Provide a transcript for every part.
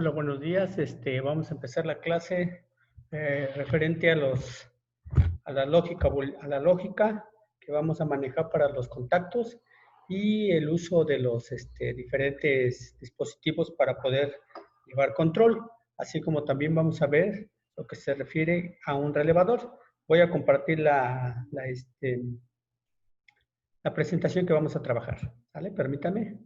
Hola, buenos días. Vamos a empezar la clase referente a la lógica que vamos a manejar para los contactos y el uso de los diferentes dispositivos para poder llevar control, así como también vamos a ver lo que se refiere a un relevador. Voy a compartir la presentación que vamos a trabajar. ¿Vale? Permítame.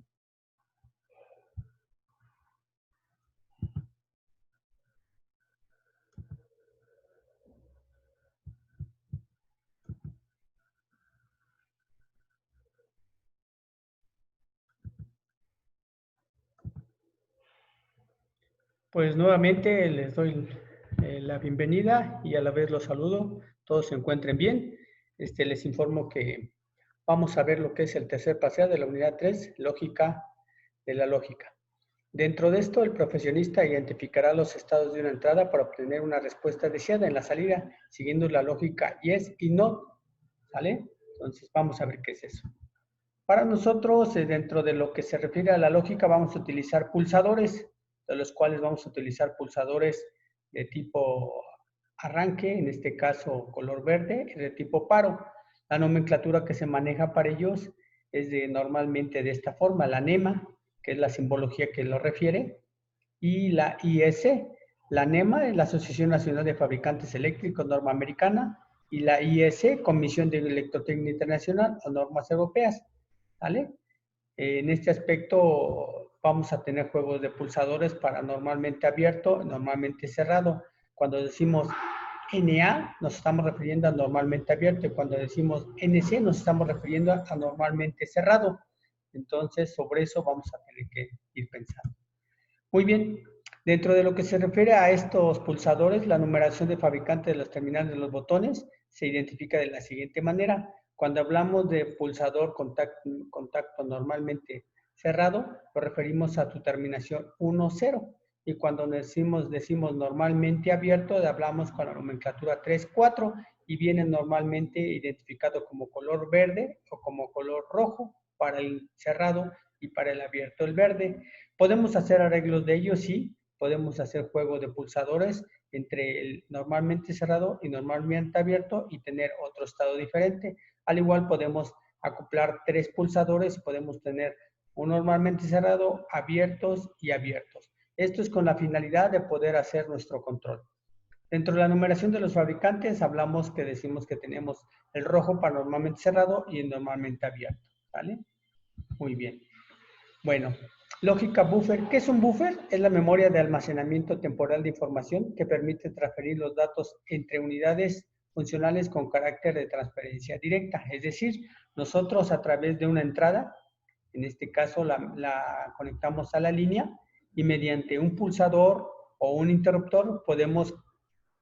Pues nuevamente les doy la bienvenida y a la vez los saludo. Todos se encuentren bien. Les informo que vamos a ver lo que es el tercer parcial de la unidad 3, lógica de la lógica. Dentro de esto, el profesionista identificará los estados de una entrada para obtener una respuesta deseada en la salida, siguiendo la lógica yes y no. ¿Sale? Entonces vamos a ver qué es eso. Para nosotros, dentro de lo que se refiere a la lógica, vamos a utilizar pulsadores, de los cuales vamos a utilizar pulsadores de tipo arranque, en este caso color verde, y de tipo paro. La nomenclatura que se maneja para ellos es normalmente de esta forma: la NEMA, que es la simbología que lo refiere, y la IS. La NEMA es la Asociación Nacional de Fabricantes Eléctricos, norma americana, y la IS, Comisión de Electrotecnia Internacional o normas europeas. ¿Vale? En este aspecto vamos a tener juegos de pulsadores para normalmente abierto, normalmente cerrado. Cuando decimos NA nos estamos refiriendo a normalmente abierto y cuando decimos NC nos estamos refiriendo a normalmente cerrado. Entonces sobre eso vamos a tener que ir pensando. Muy bien, dentro de lo que se refiere a estos pulsadores, la numeración de fabricante de los terminales de los botones se identifica de la siguiente manera. Cuando hablamos de pulsador contacto normalmente cerrado, nos referimos a tu terminación 1-0. Y cuando decimos normalmente abierto, hablamos con la nomenclatura 3-4 y viene normalmente identificado como color verde o como color rojo para el cerrado y para el abierto el verde. ¿Podemos hacer arreglos de ellos? Sí. Podemos hacer juego de pulsadores entre el normalmente cerrado y normalmente abierto y tener otro estado diferente. Al igual podemos acoplar tres pulsadores y podemos tener un normalmente cerrado, abiertos y abiertos. Esto es con la finalidad de poder hacer nuestro control. Dentro de la numeración de los fabricantes hablamos que decimos que tenemos el rojo para normalmente cerrado y el normalmente abierto. ¿Vale? Muy bien. Bueno, lógica buffer. ¿Qué es un buffer? Es la memoria de almacenamiento temporal de información que permite transferir los datos entre unidades funcionales con carácter de transferencia directa. Es decir, nosotros a través de una entrada, en este caso la conectamos a la línea y mediante un pulsador o un interruptor podemos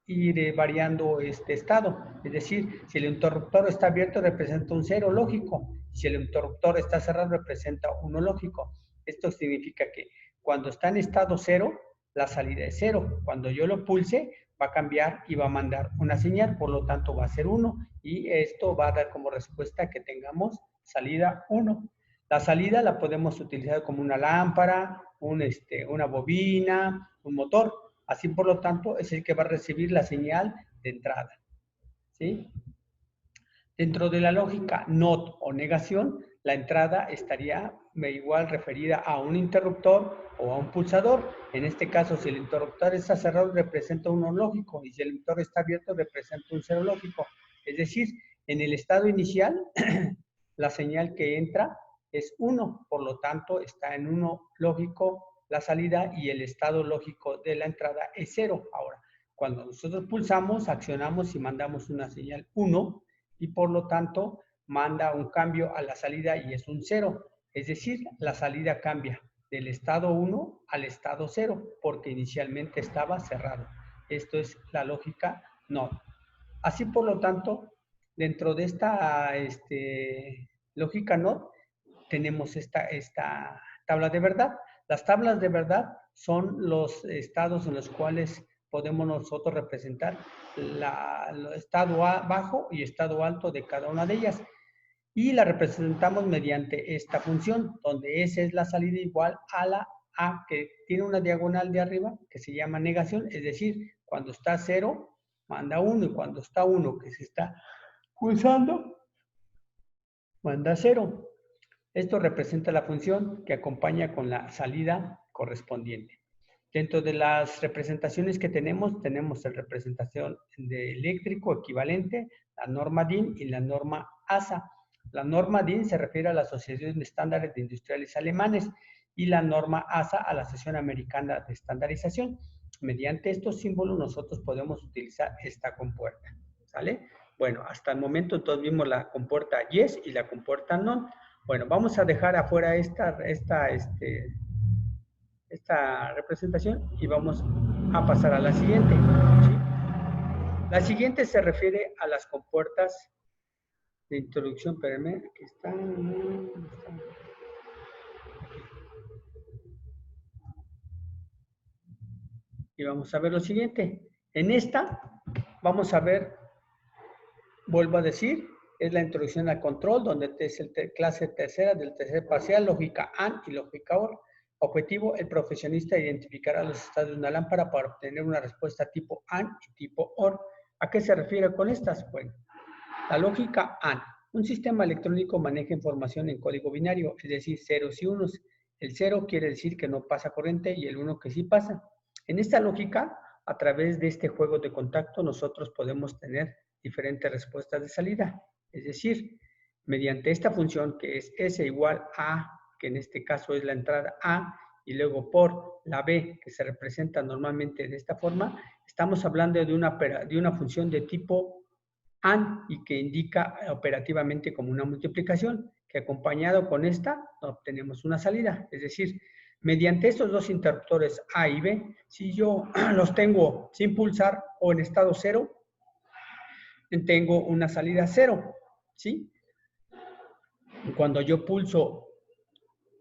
ir variando este estado. Es decir, si el interruptor está abierto representa un 0 lógico. Si el interruptor está cerrado representa 1 lógico. Esto significa que cuando está en estado 0, la salida es 0. Cuando yo lo pulse, va a cambiar y va a mandar una señal, por lo tanto va a ser 1. Y esto va a dar como respuesta que tengamos salida 1. La salida la podemos utilizar como una lámpara, una bobina, un motor. Así, por lo tanto, es el que va a recibir la señal de entrada. ¿Sí? Dentro de la lógica NOT o negación, la entrada estaría igual referida a un interruptor o a un pulsador. En este caso, si el interruptor está cerrado, representa un no lógico, y si el interruptor está abierto, representa un cero lógico. Es decir, en el estado inicial, la señal que entra es 1, por lo tanto, está en 1 lógico la salida y el estado lógico de la entrada es 0. Ahora, cuando nosotros pulsamos, accionamos y mandamos una señal 1, y por lo tanto manda un cambio a la salida y es un 0. Es decir, la salida cambia del estado 1 al estado 0 porque inicialmente estaba cerrado. Esto es la lógica NOT. Así, por lo tanto, dentro de esta lógica NOT tenemos esta tabla de verdad. Las tablas de verdad son los estados en los cuales podemos nosotros representar el estado bajo y estado alto de cada una de ellas. Y la representamos mediante esta función, donde S es la salida igual a la A, que tiene una diagonal de arriba que se llama negación, es decir, cuando está 0, manda 1, y cuando está 1, que se está pulsando, manda 0. Esto representa la función que acompaña con la salida correspondiente. Dentro de las representaciones que tenemos la representación de eléctrico equivalente, la norma DIN y la norma ASA. La norma DIN se refiere a la Asociación de Estándares de Industriales Alemanes y la norma ASA a la Asociación Americana de Estandarización. Mediante estos símbolos nosotros podemos utilizar esta compuerta, ¿sale? Bueno, hasta el momento entonces vimos la compuerta yes y la compuerta non. Bueno, vamos a dejar afuera esta representación y vamos a pasar a la siguiente, ¿sí? La siguiente se refiere a las compuertas de introducción. Espérenme, aquí está. Y vamos a ver lo siguiente. En esta vamos a ver, vuelvo a decir, es la introducción al control, donde es el clase tercera del tercer parcial, lógica AND y lógica OR. Objetivo, el profesionista identificará los estados de una lámpara para obtener una respuesta tipo AND y tipo OR. ¿A qué se refiere con estas? Bueno, la lógica AND. Un sistema electrónico maneja información en código binario, es decir, ceros y unos. El 0 quiere decir que no pasa corriente y el 1 que sí pasa. En esta lógica, a través de este juego de contacto, nosotros podemos tener diferentes respuestas de salida. Es decir, mediante esta función que es S igual a, que en este caso es la entrada A, y luego por la B, que se representa normalmente de esta forma, estamos hablando de una función de tipo AND y que indica operativamente como una multiplicación, que acompañado con esta obtenemos una salida. Es decir, mediante estos dos interruptores A y B, si yo los tengo sin pulsar o en estado 0, tengo una salida 0, ¿sí? Cuando yo pulso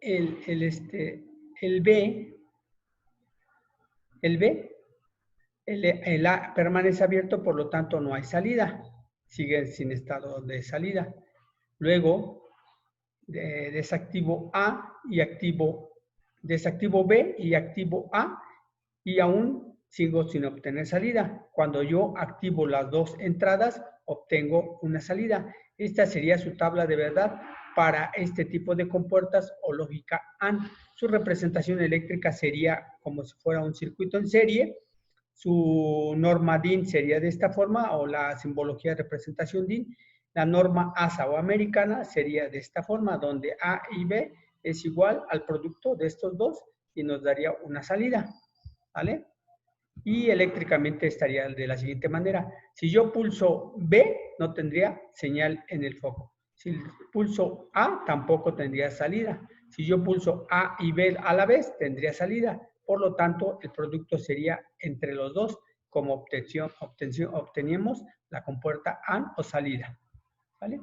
el B, el A permanece abierto, por lo tanto no hay salida, sigue sin estado de salida. Luego desactivo A y desactivo B y activo A y aún sigo sin obtener salida. Cuando yo activo las dos entradas, obtengo una salida. Esta sería su tabla de verdad para este tipo de compuertas o lógica AND. Su representación eléctrica sería como si fuera un circuito en serie. Su norma DIN sería de esta forma, o la simbología de representación DIN. La norma ASA o americana sería de esta forma, donde A y B es igual al producto de estos dos y nos daría una salida, ¿vale? Y eléctricamente estaría de la siguiente manera. Si yo pulso B, no tendría señal en el foco. Si pulso A, tampoco tendría salida. Si yo pulso A y B a la vez, tendría salida. Por lo tanto, el producto sería entre los dos. Como obteníamos la compuerta AND o salida, ¿vale?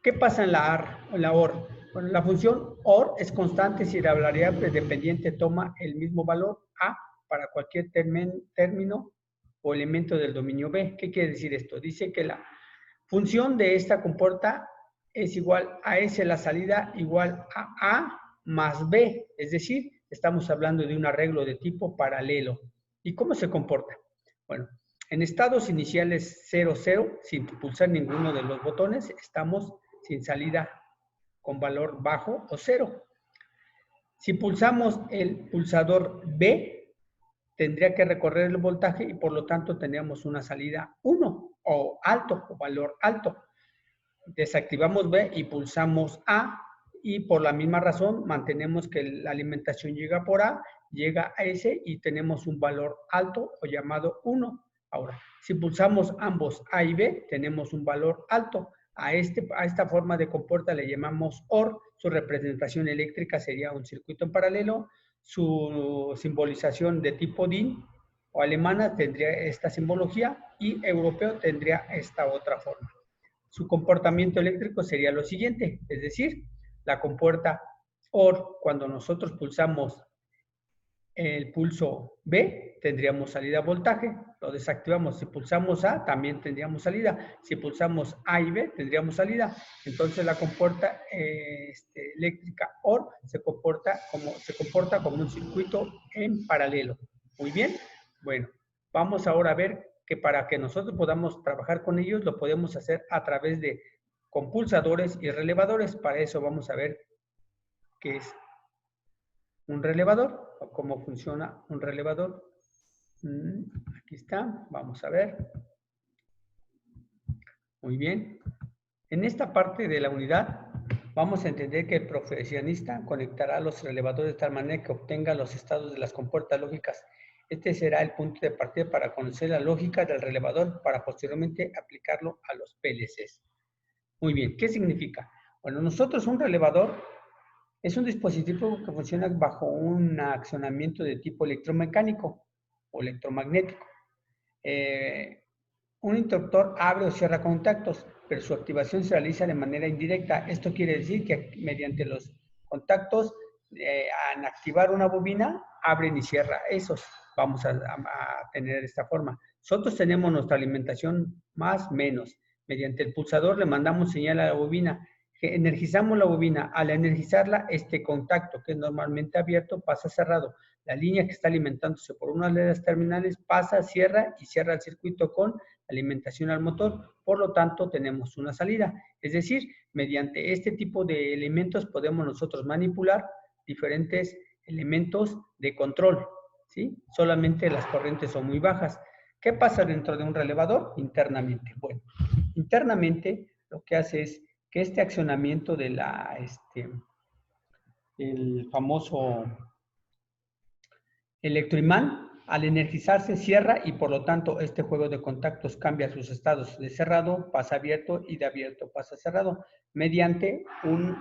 ¿Qué pasa en la OR? Bueno, la función OR es constante si la variable dependiente toma el mismo valor A para cualquier término o elemento del dominio B. ¿Qué quiere decir esto? Dice que la función de esta compuerta es igual a S, la salida igual a A más B. Es decir, estamos hablando de un arreglo de tipo paralelo. ¿Y cómo se comporta? Bueno, en estados iniciales 0, 0, sin pulsar ninguno de los botones, estamos sin salida con valor bajo o 0. Si pulsamos el pulsador B, tendría que recorrer el voltaje y por lo tanto tendríamos una salida 1 o alto, o valor alto. Desactivamos B y pulsamos A y por la misma razón mantenemos que la alimentación llega por A, llega a S y tenemos un valor alto o llamado 1. Ahora, si pulsamos ambos A y B, tenemos un valor alto. A esta forma de compuerta le llamamos OR. Su representación eléctrica sería un circuito en paralelo. Su simbolización de tipo DIN o alemana tendría esta simbología y europeo tendría esta otra forma. Su comportamiento eléctrico sería lo siguiente, es decir, la compuerta OR, cuando nosotros pulsamos el pulso B, tendríamos salida voltaje, lo desactivamos. Si pulsamos A, también tendríamos salida. Si pulsamos A y B, tendríamos salida. Entonces la compuerta eléctrica OR se comporta como un circuito en paralelo. Muy bien. Bueno, vamos ahora a ver que para que nosotros podamos trabajar con ellos, lo podemos hacer a través de compulsadores y relevadores. Para eso vamos a ver qué es un relevador o cómo funciona un relevador. Aquí está, vamos a ver. Muy bien. En esta parte de la unidad vamos a entender que el profesionista conectará los relevadores de tal manera que obtenga los estados de las compuertas lógicas. Este será el punto de partida para conocer la lógica del relevador para posteriormente aplicarlo a los PLCs. Muy bien, ¿qué significa? Bueno, nosotros un relevador es un dispositivo que funciona bajo un accionamiento de tipo electromecánico o electromagnético. Un interruptor abre o cierra contactos, pero su activación se realiza de manera indirecta. Esto quiere decir que mediante los contactos, al activar una bobina, abren y cierra esos. Vamos a tener de esta forma. Nosotros tenemos nuestra alimentación más menos. Mediante el pulsador le mandamos señal a la bobina. Energizamos la bobina. Al energizarla, este contacto, que es normalmente abierto, pasa cerrado. La línea que está alimentándose por una de las terminales pasa, cierra y cierra el circuito con alimentación al motor. Por lo tanto, tenemos una salida. Es decir, mediante este tipo de elementos podemos nosotros manipular diferentes elementos de control, ¿sí? Solamente las corrientes son muy bajas. ¿Qué pasa dentro de un relevador? Internamente. Bueno, internamente lo que hace es que este accionamiento de el famoso electroimán, al energizarse cierra y por lo tanto este juego de contactos cambia sus estados de cerrado, pasa abierto y de abierto pasa cerrado mediante un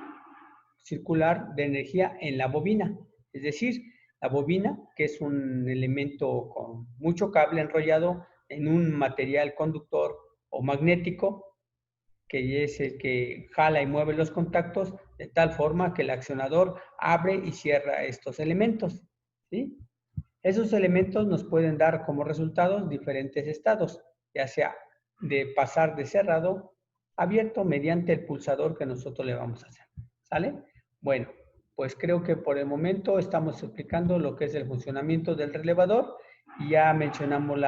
circular de energía en la bobina. Es decir, la bobina, que es un elemento con mucho cable enrollado en un material conductor o magnético, que es el que jala y mueve los contactos de tal forma que el accionador abre y cierra estos elementos, ¿sí? Esos elementos nos pueden dar como resultados diferentes estados, ya sea de pasar de cerrado a abierto mediante el pulsador que nosotros le vamos a hacer. ¿Sale? Bueno, pues creo que por el momento estamos explicando lo que es el funcionamiento del relevador y ya mencionamos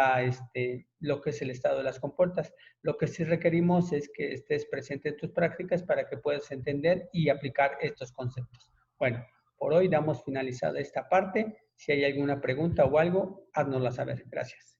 lo que es el estado de las compuertas. Lo que sí requerimos es que estés presente en tus prácticas para que puedas entender y aplicar estos conceptos. Bueno, por hoy damos finalizada esta parte. Si hay alguna pregunta o algo, háznosla saber. Gracias.